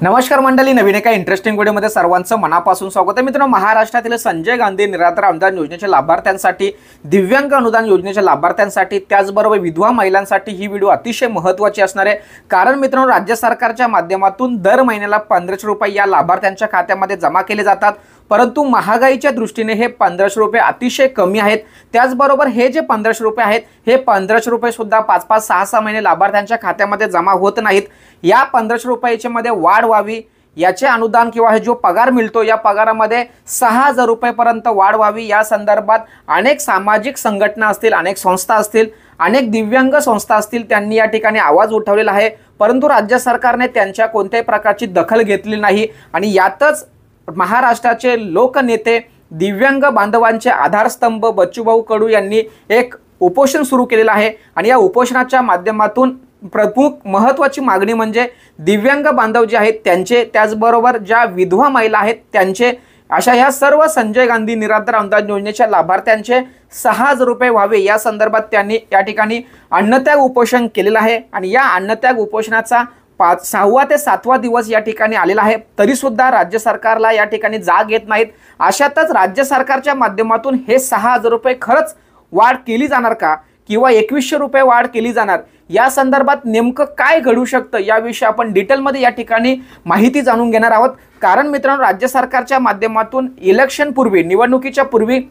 नमस्कार मंडळी, नवीन एका इंटरेस्टिंग व्हिडिओमध्ये सर्वांचं मनापासून स्वागत आहे। मित्रांनो, महाराष्ट्रातील संजय गांधी निराधार अनुदान योजनेच्या लाभार्थ्यांसाठी, दिव्यांग अनुदान योजनेच्या लाभार्थ्यांसाठी, त्याचबरोबर विधवा महिलांसाठी ही व्हिडिओ अतिशय महत्त्वाची असणार आहे। कारण मित्रांनो, राज्य सरकारच्या माध्यमातून दर महिन्याला 1500 रुपये या लाभार्थ्यांच्या खात्यामध्ये जमा केले जातात, परंतु महागाईच्या दृष्टीने हे 1500 रुपये अतिशय कमी आहेत। त्याचबरोबर हे जे 1500 रुपये आहेत, हे 1500 रुपये सुद्धा 5-5, 6-6 महिने लाभार्थ्यांच्या खात्यामध्ये जमा होत नाहीत। या 1500 रुपयाच्या मध्ये वाढ व्हावी, याचे अनुदान किंवा हे जो पगार मिळतो या पगारामध्ये 6000 रुपयेपर्यंत वाढ व्हावी, या संदर्भात अनेक सामाजिक संघटना असतील, अनेक संस्था असतील, अनेक दिव्यांग संस्था असतील, त्यांनी या ठिकाणी आवाज उठवलेला आहे। परंतु राज्य सरकारने त्यांच्या कोणत्याही प्रकारची दखल घेतली नाही आणि यातच महाराष्ट्राचे लोकनेते, दिव्यांग बांधवांचे आधारस्तंभ बच्चूभाऊ कडू यांनी एक उपोषण सुरू केलेलं आहे। आणि या उपोषणाच्या माध्यमातून प्रमुख महत्त्वाची मागणी म्हणजे दिव्यांग बांधव जे आहेत त्यांचे, त्याचबरोबर ज्या विधवा महिला आहेत त्यांचे, अशा ह्या सर्व संजय गांधी निराधार अनुदान योजनेच्या लाभार्थ्यांचे 6000 रुपये व्हावे, या संदर्भात त्यांनी या ठिकाणी अन्नत्याग उपोषण केलेलं आहे। आणि या अन्नत्याग उपोषणाचा 6वा ते 7वा दिवस या ठिकाणी आलेला आहे, तरी सुद्धा राज्य सरकारला या ठिकाणी जाग येत नाहीत। अशातच राज्य सरकारच्या माध्यमातून हे 6000 रुपये खरंच वाढ केली जाणार का, किंवा 2100 रुपये वाढ केली जाणार, या संदर्भात नेमकं काय घडू शकतं याविषयी आपण डिटेलमध्ये या ठिकाणी माहिती जाणून घेणार आहोत। कारण मित्रांनो, राज्य सरकारच्या माध्यमातून इलेक्शन पूर्वी, निवडणुकीच्या पूर्वी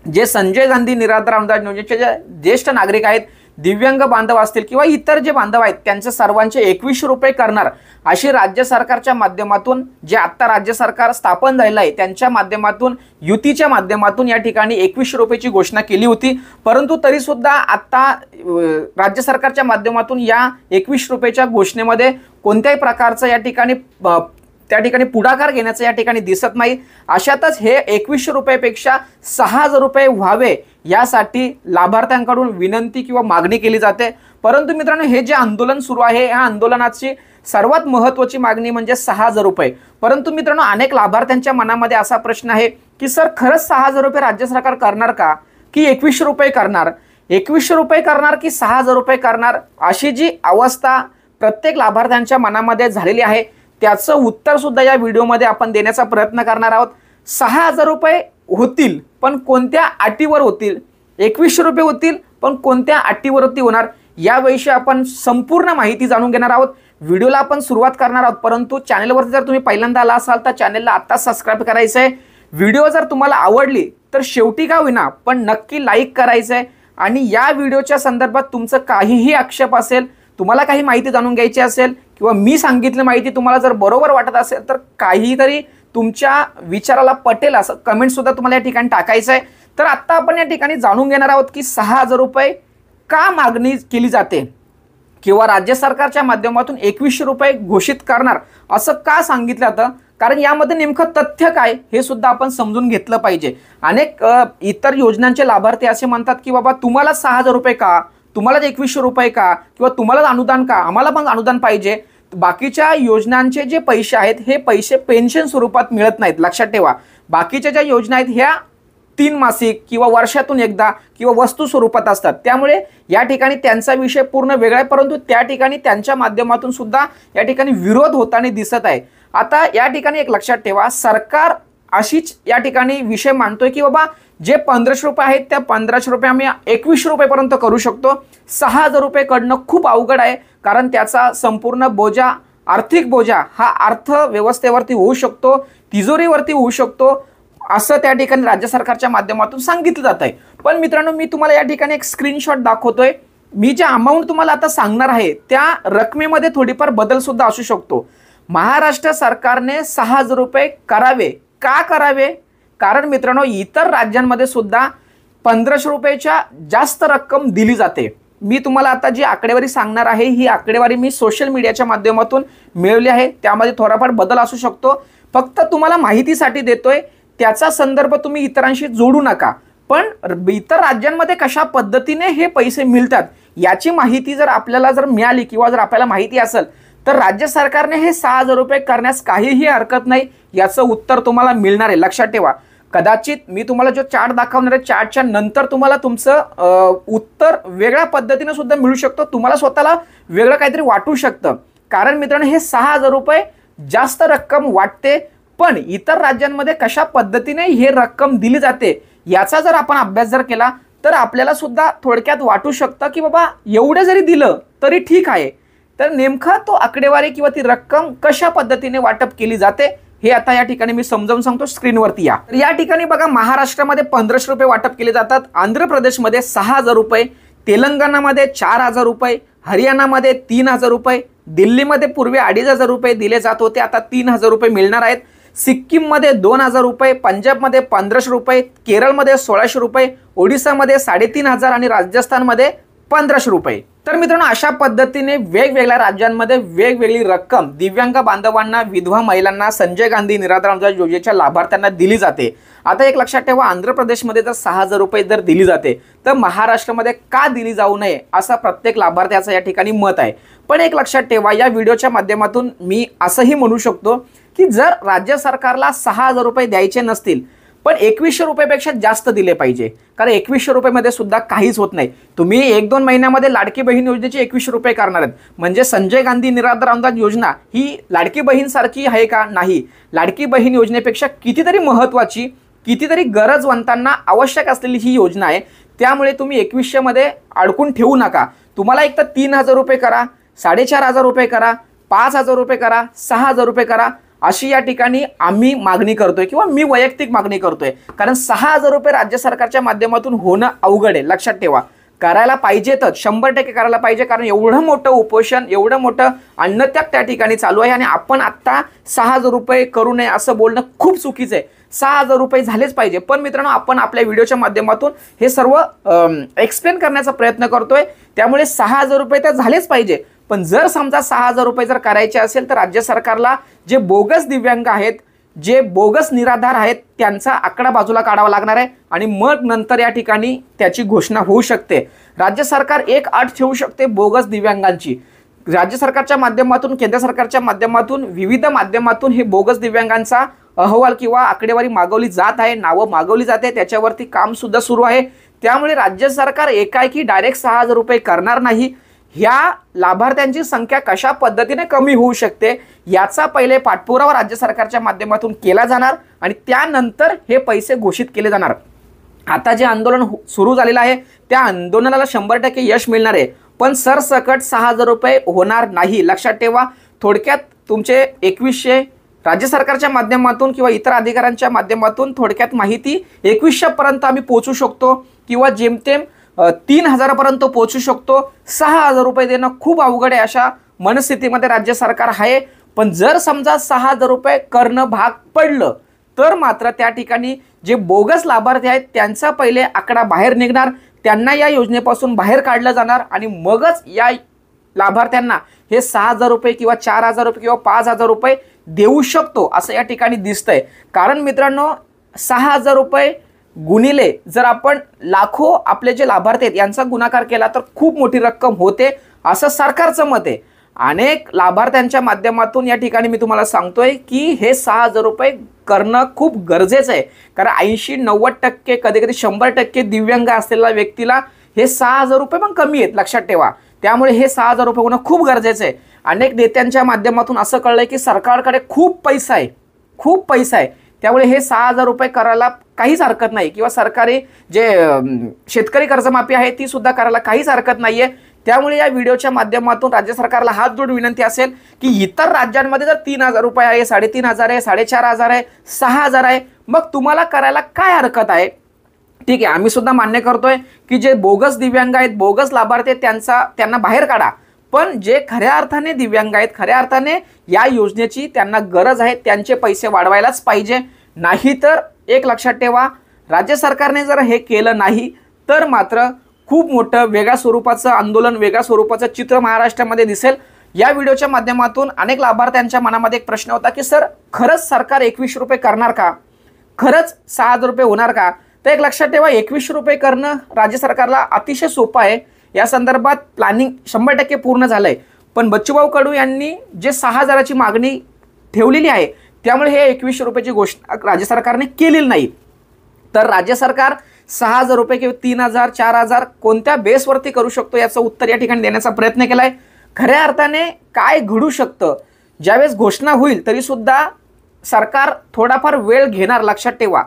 जे संजय गांधी निराधार अनुदान योजनेचे जे ज्येष्ठ नागरिक आहेत, दिव्यांग बांधव असतील किंवा इतर जे बांधव आहेत, त्यांचे सर्वांचे 2100 रुपये करणार अशी राज्य सरकारच्या माध्यमातून, जे आत्ता राज्य सरकार स्थापन झालेलं आहे त्यांच्या माध्यमातून, युतीच्या माध्यमातून या ठिकाणी 2100 रुपयाची घोषणा केली होती। परंतु तरी सुद्धा आत्ता राज्य सरकारच्या माध्यमातून या 2100 रुपयाच्या घोषणेमध्ये कोणत्याही प्रकारचं या ठिकाणी पुढाकार घेण्याचं या ठिकाणी दिसत नाही। अशातच हे 2100 रुपयापेक्षा 6000 रुपये व्हावे यासाठी लाभार्थ्यांकडून विनंती किंवा मागणी केली जाते। परंतु मित्रांनो, हे जे आंदोलन सुरू आहे, या आंदोलनाची सर्वात महत्त्वाची मागणी म्हणजे 6000 रुपये। परंतु मित्रांनो, अनेक लाभार्थ्यांच्या मनामध्ये असा प्रश्न आहे की सर, खरंच 6000 रुपये राज्य सरकार करणार का, की 2100 रुपये करणार, 2100 रुपये करणार की 6000 रुपये करणार, अशी जी अवस्था प्रत्येक लाभार्थ्यांच्या मनामध्ये झालेली आहे, त्याचं उत्तर सुद्धा या व्हिडिओमध्ये आपण देण्याचा प्रयत्न करणार आहोत। 6000 रुपये होतील पण कोणत्या अटीवर होतील, 2100 रुपये होतील पण कोणत्या अटीवरती होणार, याविषयी आपण संपूर्ण माहिती जाणून घेणार आहोत। व्हिडिओला आपण सुरुवात करणार आहोत, परंतु चॅनलवरती जर तुम्ही पहिल्यांदा आला असाल तर चॅनलला आता सबस्क्राईब करायचं आहे। व्हिडिओ जर तुम्हाला आवडली तर शेवटी का होईना पण नक्की लाईक करायचं आहे। आणि या व्हिडिओच्या संदर्भात तुमचं काहीही आक्षेप असेल, तुम्हाला काही माहिती जाणून घ्यायची असेल किंवा मी सांगितली माहिती तुम्हाला जर बरोबर वाटत असेल तर काहीतरी तुमच्या विचाराला पटेल असं कमेंट सुद्धा तुम्हाला या ठिकाणी टाकायचं आहे। तर आता आपण या ठिकाणी जाणून घेणार आहोत की 6000 रुपये का मागणी केली जाते, किंवा राज्य सरकारच्या माध्यमातून 2100 रुपये घोषित करणार असं का सांगितलं जातं। कारण यामध्ये नेमकं तथ्य काय हे सुद्धा आपण समजून घेतलं पाहिजे। अनेक इतर योजनांचे लाभार्थी असे म्हणतात की बाबा तुम्हाला 6000 रुपये का, तुम्हाला 2100 रुपये का, किंवा तुम्हाला अनुदान का, आम्हाला पण अनुदान पाहिजे। बाकीच्या योजनांचे जे पैसे आहेत हे पैसे पेन्शन स्वरूपात मिळत नाहीत, लक्षात ठेवा। बाकीच्या ज्या योजना आहेत ह्या 3 मासिक किंवा वर्षातून एकदा किंवा वस्तू स्वरूपात असतात, त्यामुळे या ठिकाणी त्यांचा विषय पूर्ण वेगळा आहे। परंतु त्या ठिकाणी त्यांच्या माध्यमातून सुद्धा या ठिकाणी विरोध होताना दिसत आहे। आता या ठिकाणी एक लक्षात ठेवा, सरकार अशीच या ठिकाणी विषय मांडतोय की बाबा जे 1500 रुपये आहेत त्या 1500 रुपये आम्ही 2100 रुपयेपर्यंत करू शकतो। 6000 रुपये कडणं खूप अवघड आहे, कारण त्याचा संपूर्ण बोजा, आर्थिक बोजा हा अर्थव्यवस्थेवरती होऊ शकतो, तिजोरीवरती होऊ शकतो, असं त्या ठिकाणी राज्य सरकारच्या माध्यमातून सांगितलं जात आहे। पण मित्रांनो, मी तुम्हाला या ठिकाणी एक स्क्रीनशॉट दाखवतोय। मी जे अमाऊंट तुम्हाला आता सांगणार आहे त्या रकमेमध्ये थोडीफार बदल सुद्धा असू शकतो। महाराष्ट्र सरकारने 6000 रुपये करावे का करावे, कारण मित्रांनो, इतर राज्यांमध्ये सुद्धा 1500 रुपयाच्या जास्त रक्कम दिली जाते। मी तुम्हाला आता जी आकडेवारी सांगणार आहे ही आकडेवारी मी सोशल मीडियाच्या माध्यमातून मिळवली आहे, त्यामध्ये थोडाफार बदल असू शकतो। फक्त तुम्हाला माहितीसाठी देतोय, त्याचा संदर्भ तुम्ही इतरांशी जोडू नका। पण इतर राज्यांमध्ये कशा पद्धतीने हे पैसे मिळतात याची माहिती जर आपल्याला मिळाली किंवा जर आपल्याला माहिती असेल तर राज्य सरकारने हे 6000 रुपये करण्यास काहीही हरकत नाही, याचं उत्तर तुम्हाला मिळणार आहे, लक्षात ठेवा। कदाचित मी तुम्हाला जो चार्ट दाखवणार आहे, चार्टच्या नंतर तुम्हाला तुमचं उत्तर वेगळ्या पद्धतीने सुद्धा मिळू शकतं, तुम्हाला स्वतःला वेगळं काहीतरी वाटू शकतं। कारण मित्रांनो, हे 6000 रुपये जास्त रक्कम वाटते, पण इतर राज्यांमध्ये कशा पद्धतीने हे रक्कम दिली जाते याचा जर आपण अभ्यास जर केला तर आपल्याला सुद्धा थोडक्यात वाटू शकतं की बाबा एवढे जरी दिलं तरी ठीक आहे। तर नेमका तो आकडेवारी किंवा ती रक्कम कशा पद्धतीने वाटप केली जाते हे आता या ठिकाणी मी समजावून सांगतो। स्क्रीनवरती या। तर या ठिकाणी बघा, महाराष्ट्रामध्ये 1500 रुपये वाटप केले जातात, आंध्र प्रदेशमध्ये 6000 रुपये, तेलंगणामध्ये 4000 रुपये, हरियाणामध्ये 3000 रुपये, दिल्लीमध्ये पूर्वी 2500 रुपये दिले जात होते, आता 3000 रुपये मिळणार आहेत, सिक्कीममध्ये 2000 रुपये, पंजाबमध्ये 1500 रुपये, केरळमध्ये 1600 रुपये, ओडिसामध्ये 3500 आणि राजस्थानमध्ये 1500 रुपये। तर मित्रांनो, अशा पद्धतीने वेगवेगळ्या राज्यांमध्ये वेगवेगळी रक्कम दिव्यांग बांधवांना, विधवा महिलांना, संजय गांधी निराधार अनुदान योजनेच्या लाभार्थ्यांना दिली जाते। आता एक लक्षात ठेवा, आंध्र प्रदेशमध्ये जर 6000 रुपये जर दिली जाते तर महाराष्ट्रामध्ये का दिली जाऊ नये असा प्रत्येक लाभार्थ्याचं या ठिकाणी मत आहे। पण एक लक्षात ठेवा, या व्हिडिओच्या माध्यमातून मी असंही म्हणू शकतो की जर राज्य सरकारला 6000 रुपये द्यायचे नसतील पण 2100 रुपयापेक्षा जास्त दिले पाहिजे, कारण 2100 रुपयामध्ये सुद्धा काहीच होत नाही। तुम्ही 1-2 महिन्यामध्ये लाडकी बहीण योजनेचे 2100 रुपये करणार आहेत, म्हणजे संजय गांधी निराधार अनुदान योजना ही लाडकी बहीण सारखी आहे का? नाही। लाडकी बहीण योजनेपेक्षा कितीतरी महत्त्वाची, कितीतरी गरजवंतांना आवश्यक असलेली ही योजना आहे। त्यामुळे तुम्ही 2100 मध्ये अडकून ठेवू नका। तुम्हाला एक तर 3000 रुपये करा, 4500 रुपये करा, 5000 रुपये करा, 6000 रुपये करा, अशी या ठिकाणी आम्ही मागणी करतोय किंवा मी वैयक्तिक मागणी करतोय। कारण 6000 रुपये राज्य सरकारच्या माध्यमातून होणं अवघड आहे, लक्षात ठेवा। करायला पाहिजेतच, 100% करायला पाहिजे, कारण एवढं मोठं उपोषण, एवढं मोठं अन्नत्याग त्या ठिकाणी चालू आहे आणि आपण आत्ता 6000 रुपये करू नये असं बोलणं खूप चुकीचं आहे। 6000 रुपये झालेच पाहिजे। पण मित्रांनो, आपण आपल्या व्हिडिओच्या माध्यमातून हे सर्व एक्सप्लेन करण्याचा प्रयत्न करतोय, त्यामुळे 6000 रुपये तर झालेच पाहिजे। पण जर समजा 6000 रुपये जर करायचे असेल तर राज्य सरकारला जे बोगस दिव्यांग आहेत, जे बोगस निराधार आहेत, त्यांचा आकडा बाजूला काढावा लागणार आहे आणि मग नंतर या ठिकाणी त्याची घोषणा होऊ शकते। राज्य सरकार एक अट ठेवू शकते बोगस दिव्यांगांची। राज्य सरकारच्या माध्यमातून, केंद्र सरकारच्या माध्यमातून, विविध माध्यमातून हे बोगस दिव्यांगांचा अहवाल किंवा आकडेवारी मागवली जात आहे, नावं मागवली जाते, त्याच्यावरती काम सुद्धा सुरू आहे। त्यामुळे राज्य सरकार एकाएकी डायरेक्ट 6000 रुपये करणार नाही। ह्या लाभार्थ्यांची संख्या कशा पद्धतीने कमी होऊ शकते याचा पहिले पाठपुरावा राज्य सरकारच्या माध्यमातून केला जाणार आणि त्यानंतर हे पैसे घोषित केले जाणार। आता जे आंदोलन सुरू झालेलं आहे त्या आंदोलनाला 100% यश मिळणार आहे, पण सरसकट 6000 रुपये होणार नाही, लक्षात ठेवा। थोडक्यात तुमचे 2100 राज्य सरकारच्या माध्यमातून किंवा इतर अधिकाऱ्यांच्या माध्यमातून थोडक्यात माहिती 2100 पर्यंत आम्ही पोहोचू शकतो किंवा जेमतेम 3000 पर्यंत पोहोचू शकतो। 6000 रुपये देणं खूप अवघड आहे, अशा मनस्थितीमध्ये राज्य सरकार आहे। पण जर समजा 6000 रुपये करणं भाग पडलं तर मात्र त्या ठिकाणी जे बोगस लाभार्थी आहेत त्यांचा पहिले आकडा बाहेर निघणार, त्यांना या योजनेपासून बाहेर काढलं जाणार आणि मगच या लाभार्थ्यांना हे 6000 रुपये किंवा 4000 रुपये किंवा 5000 रुपये देऊ शकतो असं या ठिकाणी दिसतंय। कारण मित्रांनो, 6000 रुपये गुणिले जर आपण लाखो आपले जे लाभार्थी आहेत यांचा गुणाकार केला तर खूप मोठी रक्कम होते असं सरकारचं मत आहे। अनेक लाभार्थ्यांच्या माध्यमातून या ठिकाणी मी तुम्हाला सांगतोय की हे 6000 रुपये करणं खूप गरजेचं आहे, कारण 80-90% कधी कधी 100% दिव्यांग असलेल्या व्यक्तीला हे 6000 रुपये पण कमी आहेत, लक्षात ठेवा। त्यामुळे हे 6000 रुपये होणं खूप गरजेचं आहे। अनेक नेत्यांच्या माध्यमातून असं कळलंय की सरकारकडे खूप पैसा आहे, खूप पैसा आहे, त्यामुळे हे 6000 रुपये करायला काहीच हरकत नाही किंवा सरकारी जे शेतकरी कर्जमाफी आहे ती सुद्धा करायला काहीच हरकत नाहीये। त्यामुळे या व्हिडिओच्या माध्यमातून राज्य सरकारला हात जोडून विनंती असेल की इतर राज्यांमध्ये जर 3000 रुपये आहे, 3500 आहे, 4500 आहे, 6000 आहे, मग तुम्हाला करायला काय हरकत आहे? ठीक आहे, आम्ही सुद्धा मान्य करतोय की जे बोगस दिव्यांग आहेत, बोगस लाभार्थी आहेत त्यांना बाहेर काढा, पण जे खऱ्या अर्थाने दिव्यांग आहेत, खऱ्या अर्थाने या योजनेची त्यांना गरज आहे, त्यांचे पैसे वाढवायलाच पाहिजे। नाहीतर एक लक्षात ठेवा, राज्य सरकारने जर हे केलं नाही तर मात्र खूप मोठं वेगळ्या स्वरूपाचं आंदोलन, वेगळ्या स्वरूपाचं चित्र महाराष्ट्रामध्ये दिसेल। या व्हिडिओच्या माध्यमातून अनेक लाभार्थ्यांच्या मनामध्ये एक प्रश्न होता की सर, खरंच सरकार 2100 रुपये करणार का? खरंच 6000 रुपये होणार का? तर एक लक्षात ठेवा, 2100 रुपये करणं राज्य सरकारला अतिशय सोपं आहे। या संदर्भात प्लॅनिंग 100% पूर्ण झालंय, पण बच्चूभाऊ कडू यांनी जे 6000ची मागणी ठेवलेली आहे त्यामुळे हे 2100 रुपयाची घोषणा राज्य सरकारने केलेली नाही। तर राज्य सरकार 6000 रुपये किंवा 3000, 4000 कोणत्या बेसवरती करू शकतो याचं उत्तर या ठिकाणी देण्याचा प्रयत्न केलाय। खऱ्या अर्थाने काय घडू शकतं, ज्यावेळेस घोषणा होईल तरी सुद्धा सरकार थोडाफार वेळ घेणार, लक्षात ठेवा.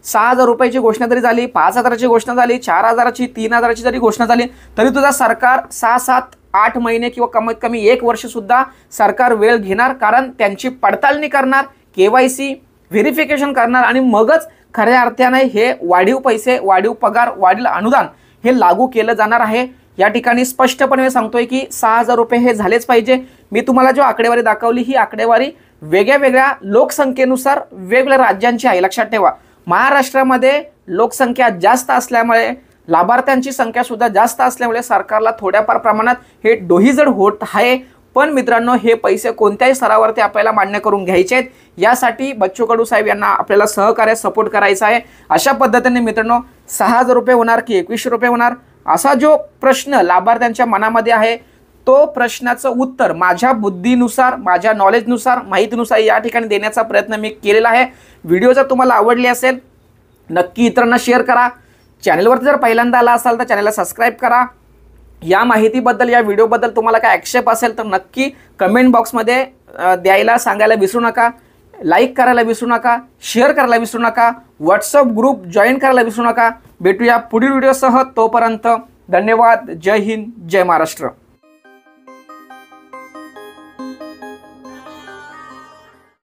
6,000 रुपयाची घोषणा जरी झाली, 5,000ची घोषणा झाली, 4,000ची, 3,000ची जरी घोषणा झाली तरी तुझा सरकार 6, 7, 8 महिने किंवा कमीत कमी 1 वर्ष सुद्धा सरकार वेळ घेणार. कारण त्यांची पडताळणी करणार, KYC व्हेरिफिकेशन करणार आणि मगच खऱ्या अर्थाने हे वाढीव पैसे, वाढीव पगार, वाढीव अनुदान हे लागू केलं जाणार आहे. या ठिकाणी स्पष्टपणे सांगतोय की 6,000 रुपये हे झालेच पाहिजे. मी तुम्हाला जो आकडेवारी दाखवली ही आकडेवारी वेगळ्या वेगळ्या लोकसंख्येनुसार वेगवेगळ्या राज्यांची आहे. लक्षात ठेवा, महाराष्ट्रामध्ये लोकसंख्या जास्त असल्यामुळे, लाभार्थ्यांची संख्या सुद्धा जास्त असल्यामुळे सरकारला थोड्याफार प्रमाणात हे डोहीजड होत आहे. पण मित्रांनो, हे पैसे कोणत्याही स्तरावरती आपल्याला मान्य करून घ्यायचे आहेत. यासाठी बच्चू कडू साहेब यांना आपल्याला सहकार्य, सपोर्ट करायचा आहे. अशा पद्धतीने मित्रांनो 6,000 रुपये होणार की 2100 रुपये होणार, असा जो प्रश्न लाभार्थ्यांच्या मनामध्ये आहे तो प्रश्नाचं उत्तर माझ्या बुद्धीनुसार, माझ्या नॉलेजनुसार, माहितीनुसार या ठिकाणी देण्याचा प्रयत्न मी केलेला आहे. व्हिडिओ जर तुम्हाला आवडली असेल नक्की इतरांना शेअर करा. चॅनलवरती जर पहिल्यांदा आला असाल तर चॅनलला सबस्क्राईब करा. या माहितीबद्दल, या व्हिडिओबद्दल तुम्हाला काय आक्षेप असेल तर नक्की कमेंट बॉक्समध्ये द्यायला सांगायला विसरू नका. लाईक करायला विसरू नका, शेअर करायला विसरू नका, व्हॉट्सअप ग्रुप जॉईन करायला विसरू नका. भेटूया पुढील व्हिडिओसह. तोपर्यंत धन्यवाद. जय हिंद, जय महाराष्ट्र.